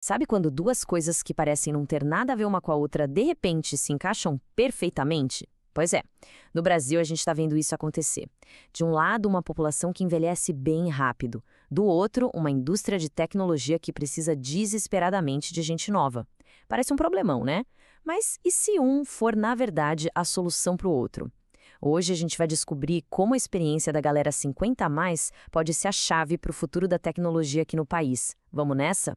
Sabe quando duas coisas que parecem não ter nada a ver uma com a outra de repente se encaixam perfeitamente? Pois é, no Brasil a gente está vendo isso acontecer. De um lado, uma população que envelhece bem rápido. Do outro, uma indústria de tecnologia que precisa desesperadamente de gente nova. Parece um problemão, né? Mas e se um for, na verdade, a solução para o outro? Hoje a gente vai descobrir como a experiência da galera 50 a mais pode ser a chave para o futuro da tecnologia aqui no país. Vamos nessa?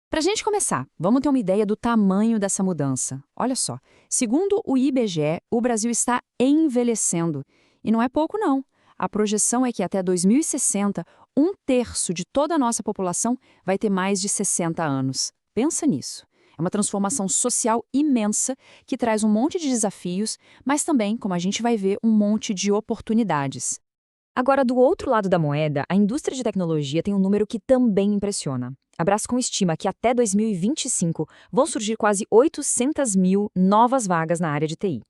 Para a gente começar, vamos ter uma ideia do tamanho dessa mudança. Olha só, segundo o IBGE, o Brasil está envelhecendo. E não é pouco, não. A projeção é que até 2060, um terço de toda a nossa população vai ter mais de 60 anos. Pensa nisso. É uma transformação social imensa que traz um monte de desafios, mas também, como a gente vai ver, um monte de oportunidades. Agora, do outro lado da moeda, a indústria de tecnologia tem um número que também impressiona. A Brascom estima que até 2025 vão surgir quase 800 mil novas vagas na área de TI.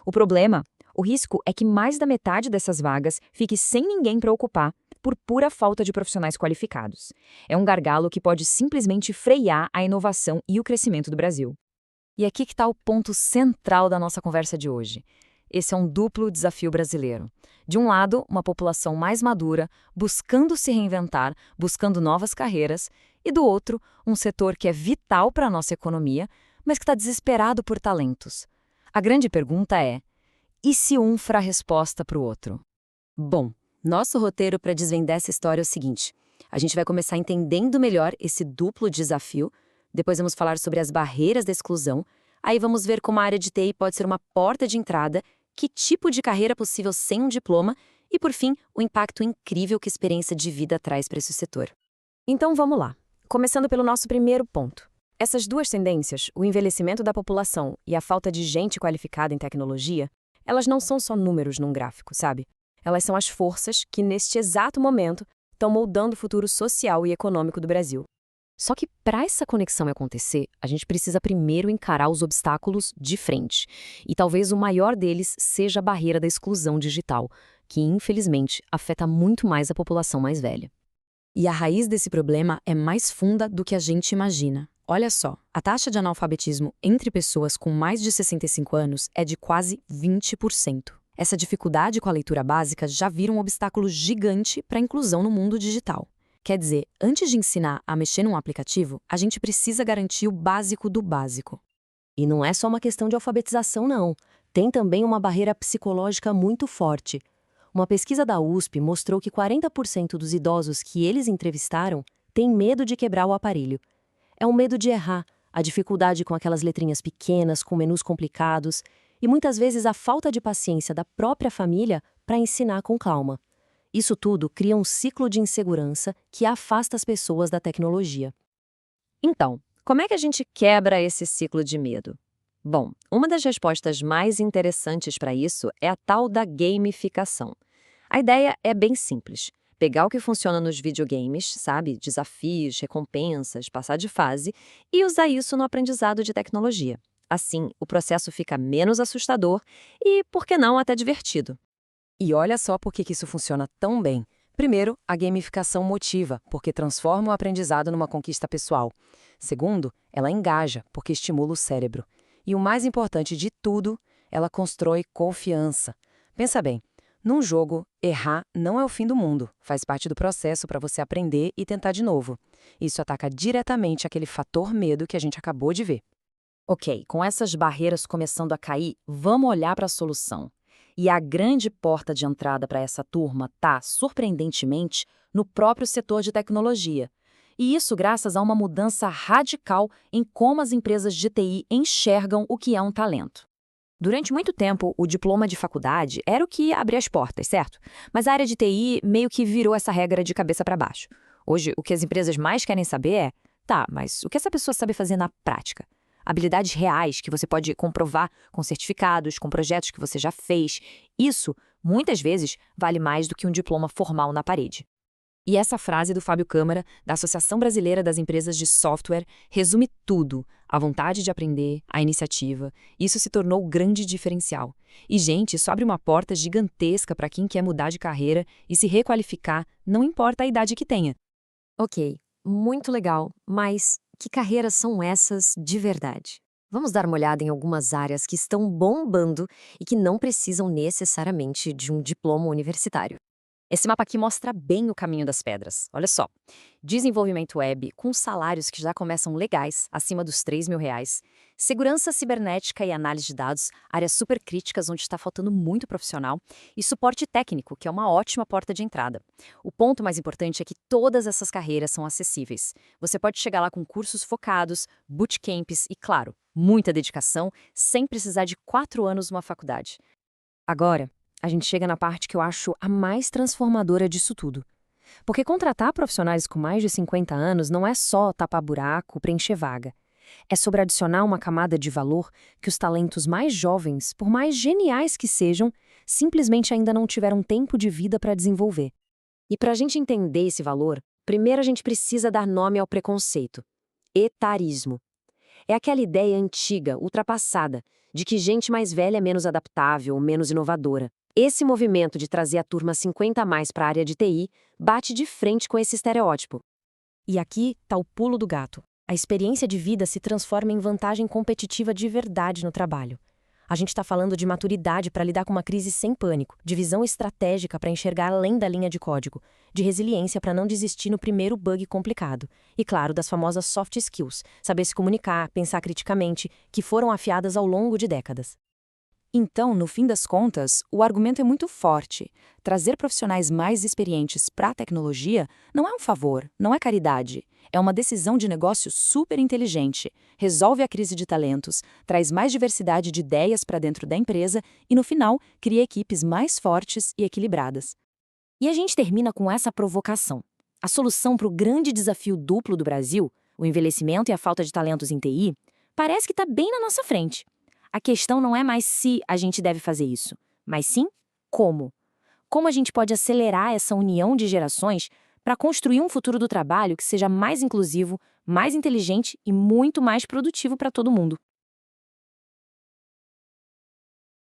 O problema? O risco é que mais da metade dessas vagas fique sem ninguém para ocupar por pura falta de profissionais qualificados. É um gargalo que pode simplesmente frear a inovação e o crescimento do Brasil. E aqui que está o ponto central da nossa conversa de hoje. Esse é um duplo desafio brasileiro. De um lado, uma população mais madura, buscando se reinventar, buscando novas carreiras, e do outro, um setor que é vital para a nossa economia, mas que está desesperado por talentos. A grande pergunta é: e se um for a resposta para o outro? Bom, nosso roteiro para desvendar essa história é o seguinte: a gente vai começar entendendo melhor esse duplo desafio, depois vamos falar sobre as barreiras da exclusão, aí vamos ver como a área de TI pode ser uma porta de entrada, que tipo de carreira é possível sem um diploma e, por fim, o impacto incrível que a experiência de vida traz para esse setor. Então vamos lá, começando pelo nosso primeiro ponto. Essas duas tendências, o envelhecimento da população e a falta de gente qualificada em tecnologia, elas não são só números num gráfico, sabe? Elas são as forças que, neste exato momento, estão moldando o futuro social e econômico do Brasil. Só que para essa conexão acontecer, a gente precisa primeiro encarar os obstáculos de frente. E talvez o maior deles seja a barreira da exclusão digital, que infelizmente afeta muito mais a população mais velha. E a raiz desse problema é mais funda do que a gente imagina. Olha só, a taxa de analfabetismo entre pessoas com mais de 65 anos é de quase 20%. Essa dificuldade com a leitura básica já vira um obstáculo gigante para a inclusão no mundo digital. Quer dizer, antes de ensinar a mexer num aplicativo, a gente precisa garantir o básico do básico. E não é só uma questão de alfabetização, não. Tem também uma barreira psicológica muito forte. Uma pesquisa da USP mostrou que 40% dos idosos que eles entrevistaram têm medo de quebrar o aparelho. É um medo de errar, a dificuldade com aquelas letrinhas pequenas, com menus complicados, e muitas vezes a falta de paciência da própria família para ensinar com calma. Isso tudo cria um ciclo de insegurança que afasta as pessoas da tecnologia. Então, como é que a gente quebra esse ciclo de medo? Bom, uma das respostas mais interessantes para isso é a tal da gamificação. A ideia é bem simples. Pegar o que funciona nos videogames, sabe? Desafios, recompensas, passar de fase, e usar isso no aprendizado de tecnologia. Assim, o processo fica menos assustador e, por que não, até divertido. E olha só por que isso funciona tão bem. Primeiro, a gamificação motiva, porque transforma o aprendizado numa conquista pessoal. Segundo, ela engaja, porque estimula o cérebro. E o mais importante de tudo, ela constrói confiança. Pensa bem, num jogo, errar não é o fim do mundo. Faz parte do processo para você aprender e tentar de novo. Isso ataca diretamente aquele fator medo que a gente acabou de ver. Ok, com essas barreiras começando a cair, vamos olhar para a solução. E a grande porta de entrada para essa turma está, surpreendentemente, no próprio setor de tecnologia. E isso graças a uma mudança radical em como as empresas de TI enxergam o que é um talento. Durante muito tempo, o diploma de faculdade era o que abria as portas, certo? Mas a área de TI meio que virou essa regra de cabeça para baixo. Hoje, o que as empresas mais querem saber é: tá, mas o que essa pessoa sabe fazer na prática? Habilidades reais que você pode comprovar com certificados, com projetos que você já fez. Isso, muitas vezes, vale mais do que um diploma formal na parede. E essa frase do Fábio Câmara, da Associação Brasileira das Empresas de Software, resume tudo: a vontade de aprender, a iniciativa. Isso se tornou o grande diferencial. E, gente, isso abre uma porta gigantesca para quem quer mudar de carreira e se requalificar, não importa a idade que tenha. Ok, muito legal, mas que carreiras são essas de verdade? Vamos dar uma olhada em algumas áreas que estão bombando e que não precisam necessariamente de um diploma universitário. Esse mapa aqui mostra bem o caminho das pedras. Olha só. Desenvolvimento web com salários que já começam legais, acima dos R$ 3.000. Segurança cibernética e análise de dados, áreas super críticas onde está faltando muito profissional. E suporte técnico, que é uma ótima porta de entrada. O ponto mais importante é que todas essas carreiras são acessíveis. Você pode chegar lá com cursos focados, bootcamps e, claro, muita dedicação, sem precisar de 4 anos numa faculdade. Agora, a gente chega na parte que eu acho a mais transformadora disso tudo. Porque contratar profissionais com mais de 50 anos não é só tapar buraco, preencher vaga. É sobre adicionar uma camada de valor que os talentos mais jovens, por mais geniais que sejam, simplesmente ainda não tiveram tempo de vida para desenvolver. E para a gente entender esse valor, primeiro a gente precisa dar nome ao preconceito. Etarismo. É aquela ideia antiga, ultrapassada, de que gente mais velha é menos adaptável, menos inovadora. Esse movimento de trazer a turma 50 a mais para a área de TI bate de frente com esse estereótipo. E aqui está o pulo do gato. A experiência de vida se transforma em vantagem competitiva de verdade no trabalho. A gente está falando de maturidade para lidar com uma crise sem pânico, de visão estratégica para enxergar além da linha de código, de resiliência para não desistir no primeiro bug complicado. E, claro, das famosas soft skills, saber se comunicar, pensar criticamente, que foram afiadas ao longo de décadas. Então, no fim das contas, o argumento é muito forte. Trazer profissionais mais experientes para a tecnologia não é um favor, não é caridade. É uma decisão de negócio super inteligente. Resolve a crise de talentos, traz mais diversidade de ideias para dentro da empresa e, no final, cria equipes mais fortes e equilibradas. E a gente termina com essa provocação. A solução para o grande desafio duplo do Brasil, o envelhecimento e a falta de talentos em TI, parece que está bem na nossa frente. A questão não é mais se a gente deve fazer isso, mas sim como. Como a gente pode acelerar essa união de gerações para construir um futuro do trabalho que seja mais inclusivo, mais inteligente e muito mais produtivo para todo mundo.